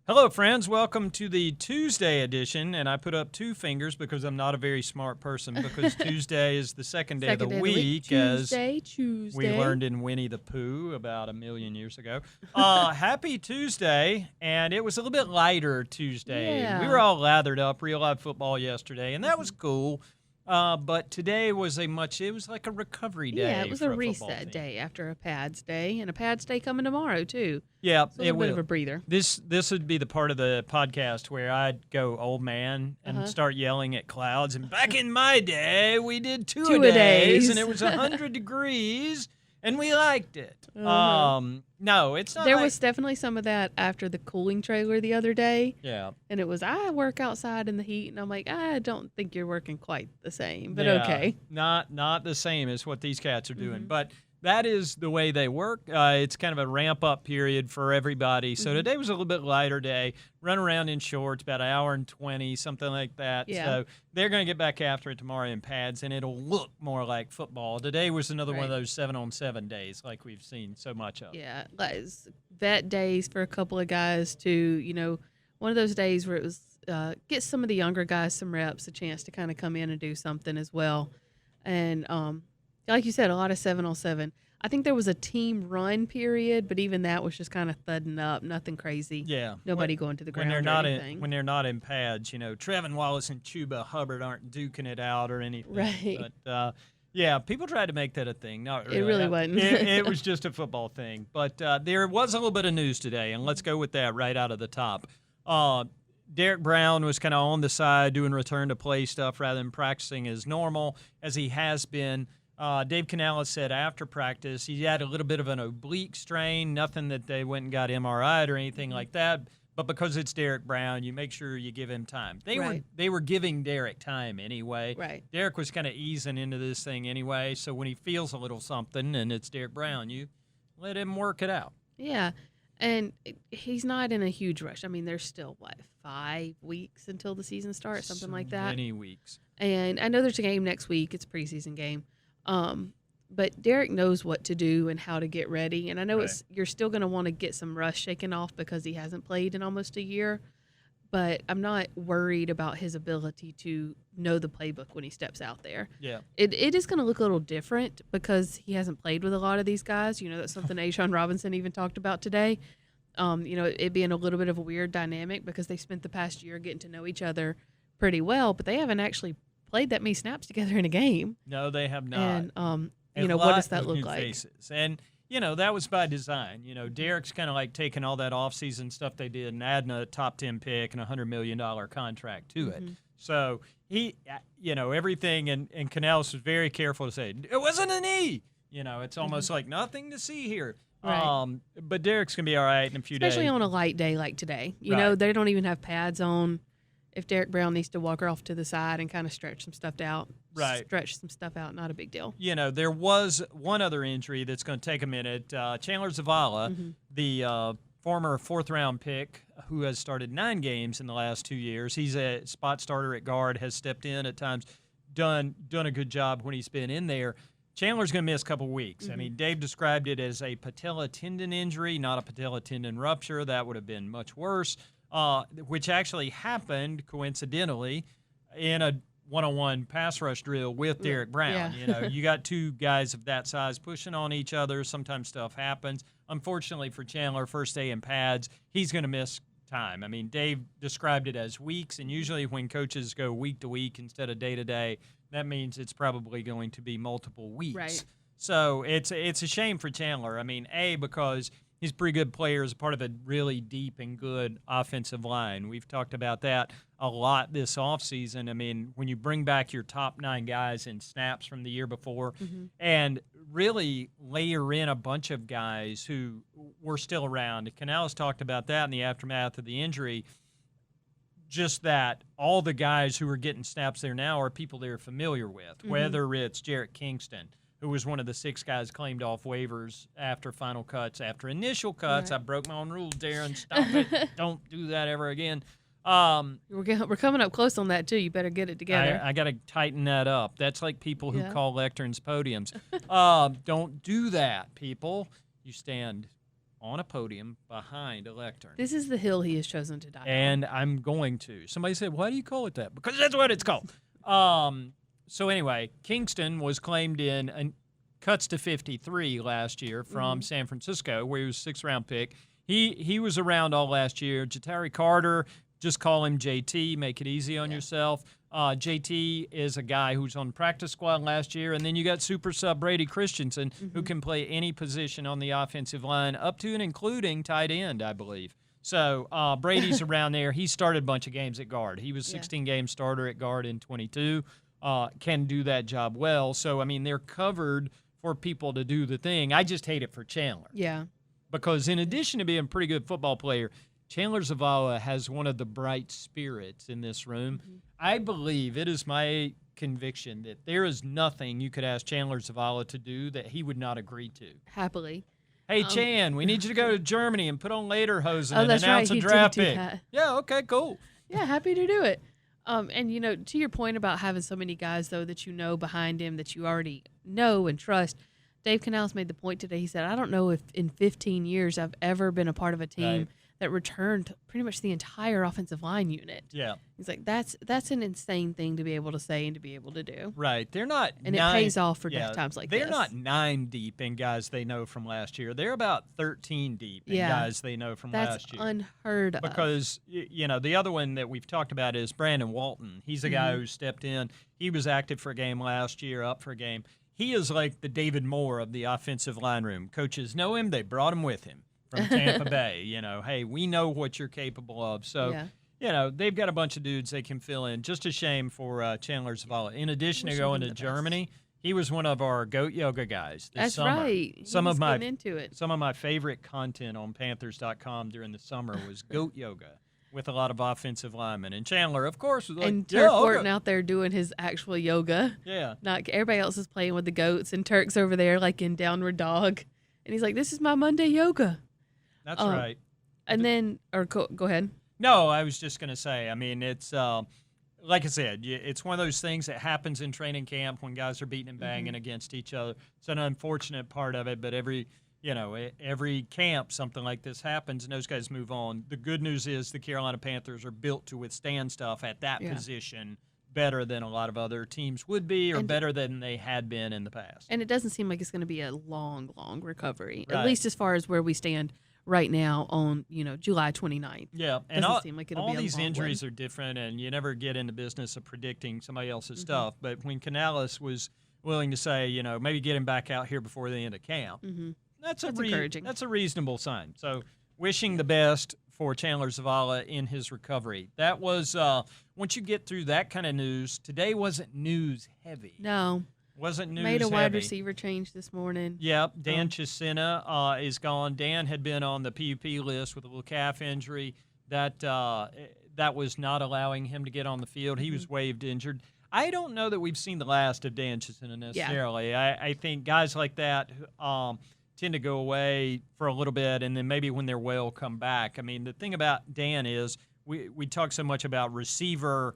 Hello, friends. Welcome to the Tuesday edition. And I put up two fingers because I'm not a very smart person because Tuesday is the second day of the week, Tuesday. we learned in Winnie the Pooh about 1,000,000 years ago. Happy Tuesday. And it was a little bit lighter Tuesday. Yeah. We were all lathered up, real live football yesterday, and that was cool. But today was it was like a recovery day. Yeah, it was for a football reset team. day after a PADS day, and a PADS day coming tomorrow, too. Yeah, It's a little bit of a breather. This would be the part of the podcast where I'd go old man and start yelling at clouds. And back in my day, we did two-a-days, and it was 100 degrees, and we liked it. No, it's not. There was definitely some of that after the cooling trailer the other day. Yeah. And it was, I work outside in the heat, and I'm like, I don't think you're working quite the same, but Yeah, okay. Not the same as what these cats are doing, but that is the way they work. It's kind of a ramp-up period for everybody. So today was a little bit lighter day. Run around in shorts, about 1:20, something like that. Yeah. So they're going to get back after it tomorrow in pads, and it'll look more like football. Today was another one of those 7-on-7 days like we've seen so much of. Yeah, like vet days for a couple of guys, too. One of those days where it was get some of the younger guys some reps, a chance to kind of come in and do something as well. And like you said, a lot of 7-on-7. I think there was a team run period, but even that was just kind of thudding up, nothing crazy. Yeah. Nobody going to the ground when or anything. when they're not in pads, Trevin Wallace and Chuba Hubbard aren't duking it out or anything. Right. But yeah, people tried to make that a thing. Not really. It really wasn't. It was just a football thing. But there was a little bit of news today, and let's go with that right out of the top. Derek Brown was kind of on the side doing return to play stuff rather than practicing as normal as he has been. Dave Canales said after practice he had a little bit of an oblique strain, nothing that they went and got MRI'd or anything like that. But because it's Derek Brown, you make sure you give him time. They were giving Derek time anyway. Right. Derek was kind of easing into this thing anyway. So when he feels a little something and it's Derek Brown, you let him work it out. Yeah, and he's not in a huge rush. I mean, there's still, 5 weeks until the season starts, something like that. Many weeks. And I know there's a game next week. It's a preseason game. But Derek knows what to do and how to get ready. And I know you're still going to want to get some rust shaken off because he hasn't played in almost a year. But I'm not worried about his ability to know the playbook when he steps out there. Yeah. It is going to look a little different because he hasn't played with a lot of these guys. That's something A'Shawn Robinson even talked about today. It being a little bit of a weird dynamic because they spent the past year getting to know each other pretty well, but they haven't actually played that many snaps together in a game. No, they have not. And, what does that look like? Faces. And, that was by design. Derek's kind of like taking all that offseason stuff they did and adding a top 10 pick and a $100 million contract to it. So he, everything, and Canales was very careful to say, it wasn't a knee. It's almost like nothing to see here. Right. But Derek's going to be all right in a few days. Especially on a light day like today. They don't even have pads on. If Derek Brown needs to walk off to the side and kind of stretch some stuff out, not a big deal. There was one other injury that's going to take a minute. Chandler Zavala, the former fourth-round pick who has started 9 games in the last 2 years. He's a spot starter at guard, has stepped in at times, done a good job when he's been in there. Chandler's going to miss a couple weeks. I mean, Dave described it as a patella tendon injury, not a patella tendon rupture. That would have been much worse. Which actually happened, coincidentally, in a one-on-one pass rush drill with Derek Brown. Yeah. You got two guys of that size pushing on each other. Sometimes stuff happens. Unfortunately for Chandler, first day in pads, he's going to miss time. I mean, Dave described it as weeks, and usually when coaches go week to week instead of day to day, that means it's probably going to be multiple weeks. Right. So it's a shame for Chandler. I mean, because he's a pretty good player as part of a really deep and good offensive line. We've talked about that a lot this offseason. I mean, when you bring back your top 9 guys in snaps from the year before and really layer in a bunch of guys who were still around. Canales talked about that in the aftermath of the injury, just that all the guys who are getting snaps there now are people they're familiar with, whether it's Jarrett Kingston, who was one of the 6 guys claimed off waivers after final cuts, after initial cuts. Right. I broke my own rule, Darin. Stop it. Don't do that ever again. We're coming up close on that, too. You better get it together. I got to tighten that up. That's like people who call lecterns podiums. Don't do that, people. You stand on a podium behind a lectern. This is the hill he has chosen to die on. And I'm going to. Somebody said, why do you call it that? Because that's what it's called. So anyway, Kingston was claimed in and cuts to 53 last year from San Francisco, where he was a 6th-round pick. He was around all last year. Ja'Tyre Carter, just call him JT, make it easy on yourself. JT is a guy who's on the practice squad last year. And then you got super sub Brady Christensen, who can play any position on the offensive line, up to and including tight end, I believe. So Brady's around there. He started a bunch of games at guard. He was 16-game starter at guard in 22. Can do that job well. So, I mean, they're covered for people to do the thing. I just hate it for Chandler. Yeah. Because in addition to being a pretty good football player, Chandler Zavala has one of the bright spirits in this room. I believe, it is my conviction, that there is nothing you could ask Chandler Zavala to do that he would not agree to. Happily. Hey, Chan, we need you to go to Germany and put on lederhosen and that's announce right. a draft He did pick. do that. Yeah, okay, cool. Yeah, happy to do it. And, you know, to your point about having so many guys, though, that you know behind him that you already know and trust, Dave Canales made the point today. He said, I don't know if in 15 years I've ever been a part of a team that returned pretty much the entire offensive line unit. Yeah. He's like, that's an insane thing to be able to say and to be able to do. Right. They're not And it pays off for times like this. They're not 9 deep in guys they know from last year. They're about 13 deep in guys they know from last year. That's unheard of. Because, you know, the other one that we've talked about is Brandon Walton. He's a guy who stepped in. He was active for a game last year, up for a game. He is like the David Moore of the offensive line room. Coaches know him. They brought him with him from Tampa Bay. You know, hey, we know what you're capable of. So, you know, they've got a bunch of dudes they can fill in. Just a shame for Chandler Zavala. In addition to going to Germany, he was one of our goat yoga guys this summer. That's right. Some of my favorite content on Panthers.com during the summer was goat yoga with a lot of offensive linemen. And Chandler, of course, was like, and Turk Horton out there doing his actual yoga. Yeah. Not everybody else is playing with the goats, and Turk's over there like in downward dog. And he's like, this is my Monday yoga. That's right. And then, or go ahead. No, I was just going to say, I mean, it's like I said, it's one of those things that happens in training camp when guys are beating and banging against each other. It's an unfortunate part of it, but every camp something like this happens and those guys move on. The good news is the Carolina Panthers are built to withstand stuff at that position better than a lot of other teams would be, or better than they had been in the past. And it doesn't seem like it's going to be a long, long recovery, at least as far as where we stand right now on, July 29th. Yeah, and seem like it'll all be a these long injuries one. are different, and you never get in the business of predicting somebody else's stuff. But when Canales was willing to say, maybe get him back out here before the end of camp, that's encouraging. That's a reasonable sign. So wishing the best for Chandler Zavala in his recovery. That was, once you get through that kind of news, today wasn't news heavy. No. Wasn't news Made a wide heavy. receiver change this morning. Yep, Dan Chisena is gone. Dan had been on the PUP list with a little calf injury. That was not allowing him to get on the field. He was waived injured. I don't know that we've seen the last of Dan Chisena necessarily. Yeah. I think guys like that tend to go away for a little bit, and then maybe when they're well, come back. I mean, the thing about Dan is we talk so much about receiver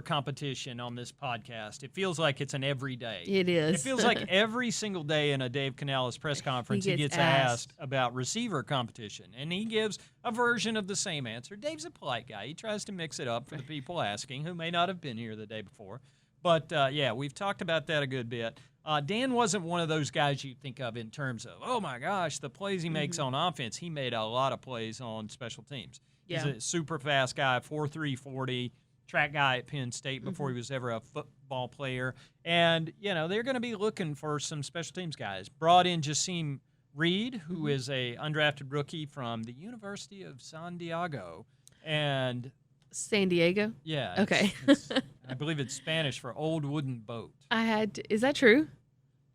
competition on this podcast. It feels like it's an everyday. It is. It feels like every single day in a Dave Canales press conference he gets asked about receiver competition, and he gives a version of the same answer. Dave's a polite guy. He tries to mix it up for the people asking who may not have been here the day before. But, we've talked about that a good bit. Dan wasn't one of those guys you think of in terms of, oh, my gosh, the plays he makes on offense. He made a lot of plays on special teams. Yeah. He's a super fast guy, 4.3 40, track guy at Penn State before he was ever a football player. And, they're going to be looking for some special teams guys. Brought in Jasim Reed, who is a undrafted rookie from the University of San Diego. And San Diego? Yeah. Okay. I believe it's Spanish for old wooden boat. Is that true?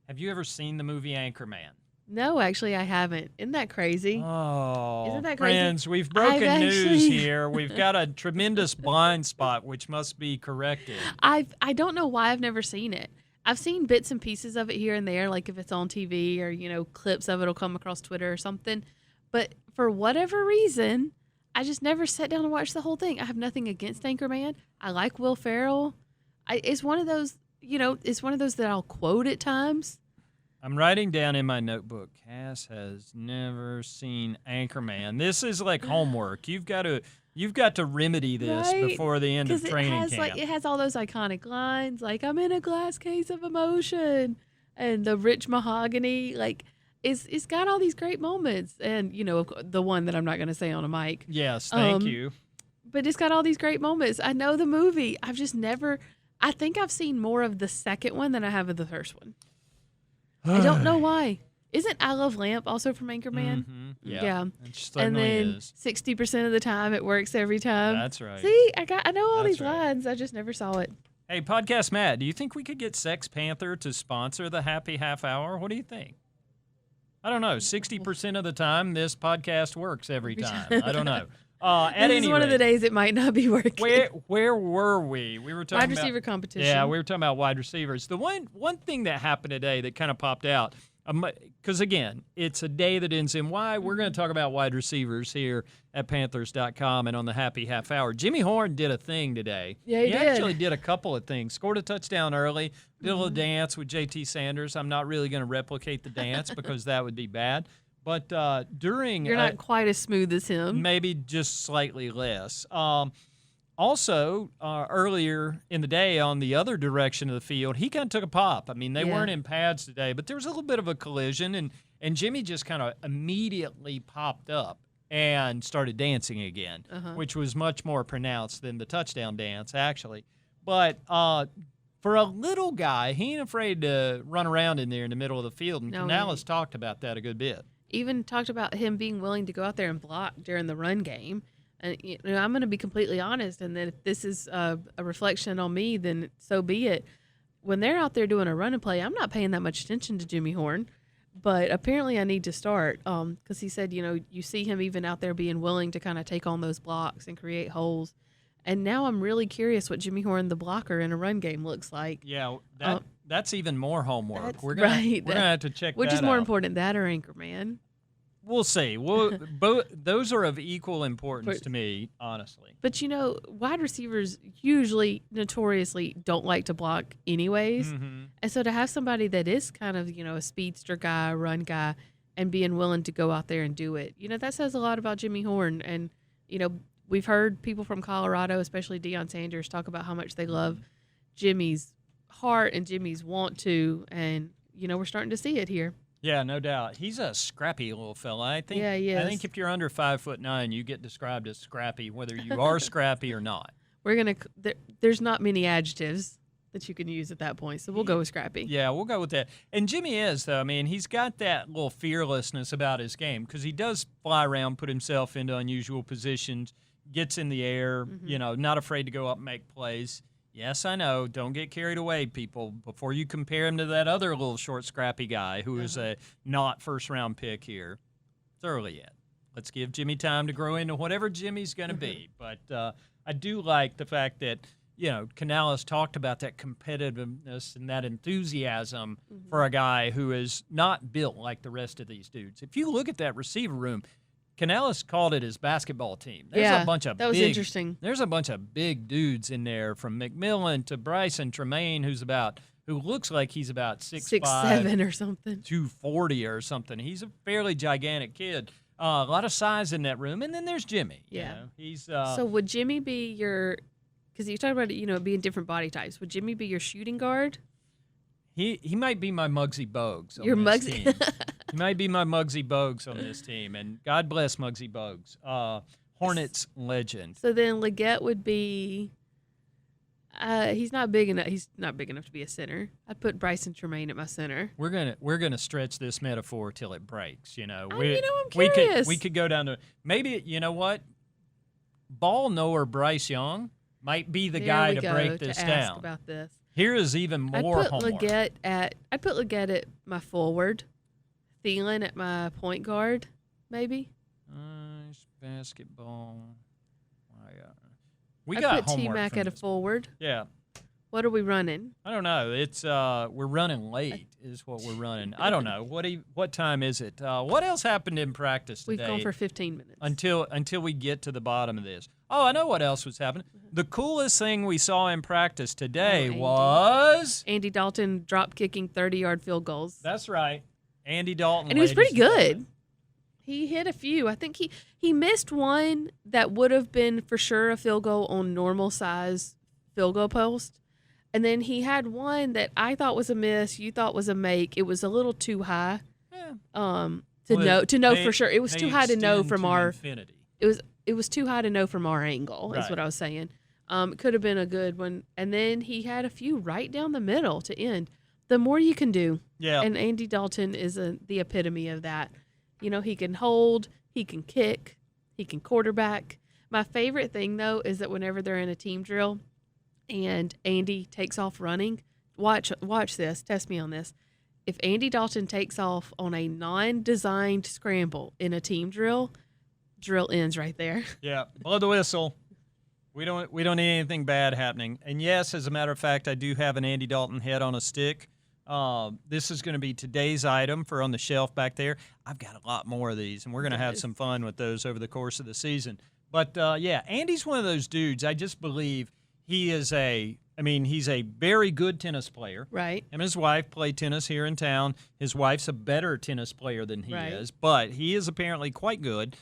Have you ever seen the movie Anchorman? No, actually, I haven't. Isn't that crazy? Oh, isn't that crazy? Friends, we've broken news here. We've got a tremendous blind spot, which must be corrected. I don't know why I've never seen it. I've seen bits and pieces of it here and there, like if it's on TV or, clips of it will come across Twitter or something. But for whatever reason, I just never sat down and watched the whole thing. I have nothing against Anchorman. I like Will Ferrell. It's one of those, it's one of those that I'll quote at times. I'm writing down in my notebook, Cass has never seen Anchorman. This is like homework. You've got to remedy this Right? before the end of training Because camp. it has all those iconic lines, like "I'm in a glass case of emotion," and the rich mahogany. Like, it's got all these great moments, and the one that I'm not going to say on a mic. Yes, thank you. But it's got all these great moments. I know the movie. I've just never. I think I've seen more of the second one than I have of the first one. I don't know why. Isn't I Love Lamp also from Anchorman? Mm-hmm. Yeah. It certainly and then is. 60% of the time it works every time. That's right. See, I know all That's these right. lines. I just never saw it. Hey, Podcast Matt, do you think we could get Sex Panther to sponsor the Happy Half Hour? What do you think? I don't know. 60% of the time, this podcast works every time. I don't know. This is one of the days it might not be working. Where were we? We were talking wide receiver competition. Yeah, we were talking about wide receivers. The one thing that happened today that kind of popped out, because again, it's a day that ends in Y. We're going to talk about wide receivers here at Panthers.com and on the Happy Half Hour. Jimmy Horn did a thing today. Yeah, he did. Actually did a couple of things. Scored a touchdown early. Did a little dance with JT Sanders. I'm not really going to replicate the dance because that would be bad. But during You're not quite as smooth as him. Maybe just slightly less. Also, earlier in the day on the other direction of the field, he kind of took a pop. I mean, they weren't in pads today, but there was a little bit of a collision, and Jimmy just kind of immediately popped up and started dancing again, which was much more pronounced than the touchdown dance, actually. But for a little guy, he ain't afraid to run around in there in the middle of the field, and Canales talked about that a good bit. Even talked about him being willing to go out there and block during the run game. And I'm going to be completely honest, and then if this is a reflection on me, then so be it. When they're out there doing a run and play, I'm not paying that much attention to Jimmy Horn, but apparently I need to start because he said, you see him even out there being willing to kind of take on those blocks and create holes. And now I'm really curious what Jimmy Horn, the blocker in a run game, looks like. Yeah, that's even more homework. We're gonna have to check which that is more out. important, that or Anchorman? We'll see. Those are of equal importance to me, honestly. But wide receivers usually notoriously don't like to block anyways, and so to have somebody that is kind of a speedster guy, a run guy, and being willing to go out there and do it, that says a lot about Jimmy Horn. And we've heard people from Colorado, especially Deion Sanders, talk about how much they love Jimmy's heart and Jimmy's want to, and we're starting to see it here. Yeah, no doubt. He's a scrappy little fella. I think. Yeah, he is. I think if you're under 5'9", you get described as scrappy, whether you are scrappy or not. There's not many adjectives that you can use at that point, so we'll go with scrappy. Yeah, we'll go with that. And Jimmy is, though. I mean, he's got that little fearlessness about his game because he does fly around, put himself into unusual positions, gets in the air, not afraid to go up and make plays. Yes, I know. Don't get carried away, people, before you compare him to that other little short, scrappy guy who is a not first-round pick here. It's early yet. Let's give Jimmy time to grow into whatever Jimmy's going to be. But I do like the fact that, Canales talked about that competitiveness and that enthusiasm for a guy who is not built like the rest of these dudes. If you look at that receiver room, Canales called it his basketball team. There's a bunch of that was interesting. There's a bunch of big dudes in there, from McMillan to Bryson Tremaine, who looks like he's about 6'7" or something, 240 or something. He's a fairly gigantic kid. A lot of size in that room, and then there's Jimmy. Yeah, he's. So would Jimmy be your? Because you talked about it, being different body types. Would Jimmy be your shooting guard? He might be my Muggsy Bogues on your this Muggsy. team. He might be my Muggsy Bogues on this team, and God bless Muggsy Bogues, Hornets legend. So then Leggett would be. He's not big enough. He's not big enough to be a center. I'd put Bryson Tremaine at my center. We're gonna stretch this metaphor till it breaks. I'm curious. We could go down to maybe ball knower Bryce Young might be the guy to break this down. Ask about this. Here is even more homework. I'd put Leggett at my forward. Thielen at my point guard, maybe. Basketball. I put T-Mac at a forward. Yeah. What are we running? I don't know. It's we're running late is what we're running. I don't know. What time is it? What else happened in practice today? We've gone for 15 minutes. Until we get to the bottom of this. Oh, I know what else was happening. The coolest thing we saw in practice today Andy. was Andy Dalton drop kicking 30-yard field goals. That's right, Andy Dalton, and he was pretty ladies and good. gentlemen. He hit a few. I think he missed one that would have been for sure a field goal on normal size field goal post. And then he had one that I thought was a miss, you thought was a make. It was a little too high. Yeah. To know for sure. It was too high to know from our infinity. it was too high to know from our angle, is Right. what I was saying. It could have been a good one. And then he had a few right down the middle to end. The more you can do. Yeah. And Andy Dalton is the epitome of that. You know, he can hold, he can kick, he can quarterback. My favorite thing, though, is that whenever they're in a team drill and Andy takes off running, watch this, test me on this. If Andy Dalton takes off on a non-designed scramble in a team drill ends right there. Yeah, blow the whistle. We don't need anything bad happening. And yes, as a matter of fact, I do have an Andy Dalton head on a stick. This is going to be today's item for on the shelf back there. I've got a lot more of these, and we're going to have some fun with those over the course of the season. But, yeah, Andy's one of those dudes. I just believe he's a very good tennis player. Right. Him and his wife play tennis here in town. His wife's a better tennis player than he Right. is, but he is apparently quite good.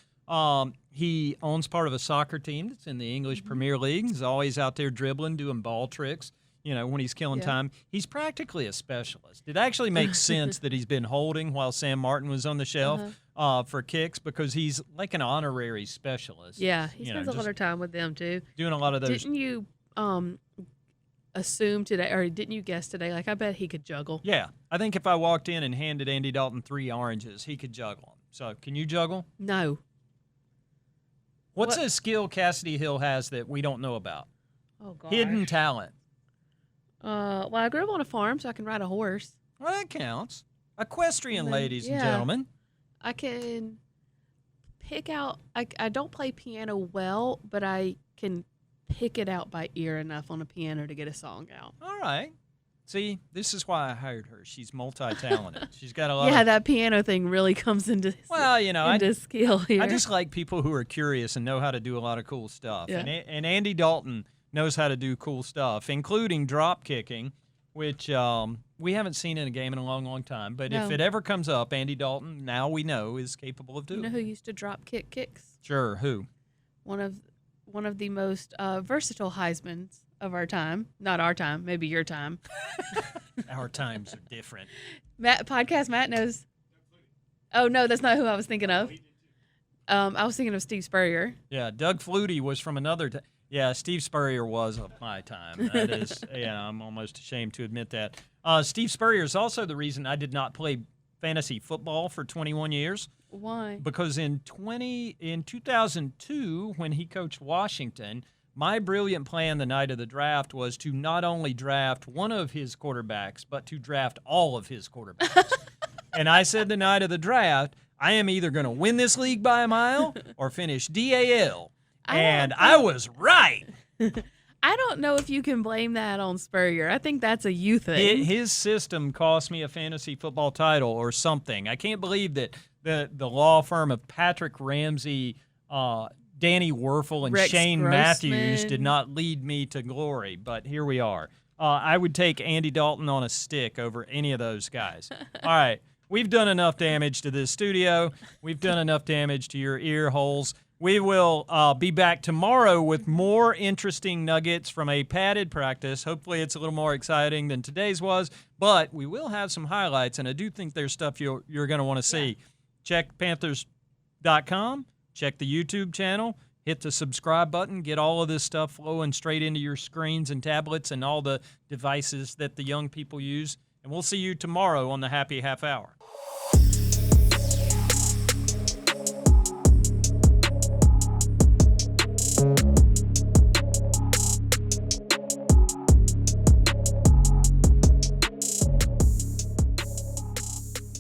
He owns part of a soccer team that's in the English Premier League. He's always out there dribbling, doing ball tricks. You know, when he's killing time, he's practically a specialist. It actually makes sense that he's been holding while Sam Martin was on the shelf for kicks because he's like an honorary specialist. Yeah, he spends a lot of time with them, too. Doing a lot of those. Didn't you assume today, or didn't you guess today, like, I bet he could juggle? Yeah. I think if I walked in and handed Andy Dalton 3 oranges, he could juggle them. So, can you juggle? No. What's a skill Cassidy Hill has that we don't know about? Oh, God. Hidden talent. Well, I grew up on a farm, so I can ride a horse. Well, that counts. Equestrian, Then, ladies and yeah. gentlemen. I can pick out, I don't play piano well, but I can pick it out by ear enough on a piano to get a song out. All right. See, this is why I hired her. She's multi-talented. She's got a lot Yeah, of... that piano thing really comes into Well, you know, into skill here. I just like people who are curious and know how to do a lot of cool stuff. Yeah. And Andy Dalton knows how to do cool stuff, including drop kicking, which we haven't seen in a game in a long, long time. But if No. it ever comes up, Andy Dalton, now we know, is capable of doing You know it. who used to drop kick kicks? Sure, who? One of the most versatile Heismans of our time. Not our time, maybe your time. Our times are different. Matt knows. Oh, no, that's not who I was thinking of. I was thinking of Steve Spurrier. Yeah, Doug Flutie was from another Yeah, Steve Spurrier was of my time. That is, yeah, I'm almost ashamed to admit that. Steve Spurrier is also the reason I did not play fantasy football for 21 years. Why? Because in 2002, when he coached Washington, my brilliant plan the night of the draft was to not only draft one of his quarterbacks, but to draft all of his quarterbacks. And I said the night of the draft, I am either going to win this league by a mile or finish DAL. And I was right. I don't know if you can blame that on Spurrier. I think that's a you thing. His system cost me a fantasy football title or something. I can't believe that the law firm of Patrick Ramsey, Danny Werfel, and Rex Shane Grossman. Matthews did not lead me to glory, but here we are. I would take Andy Dalton on a stick over any of those guys. All right, we've done enough damage to this studio. We've done enough damage to your ear holes. We will be back tomorrow with more interesting nuggets from a padded practice. Hopefully it's a little more exciting than today's was, but we will have some highlights, and I do think there's stuff you're going to want to see. Yeah. Check Panthers.com, check the YouTube channel, hit the subscribe button, get all of this stuff flowing straight into your screens and tablets and all the devices that the young people use, and we'll see you tomorrow on the Happy Half Hour.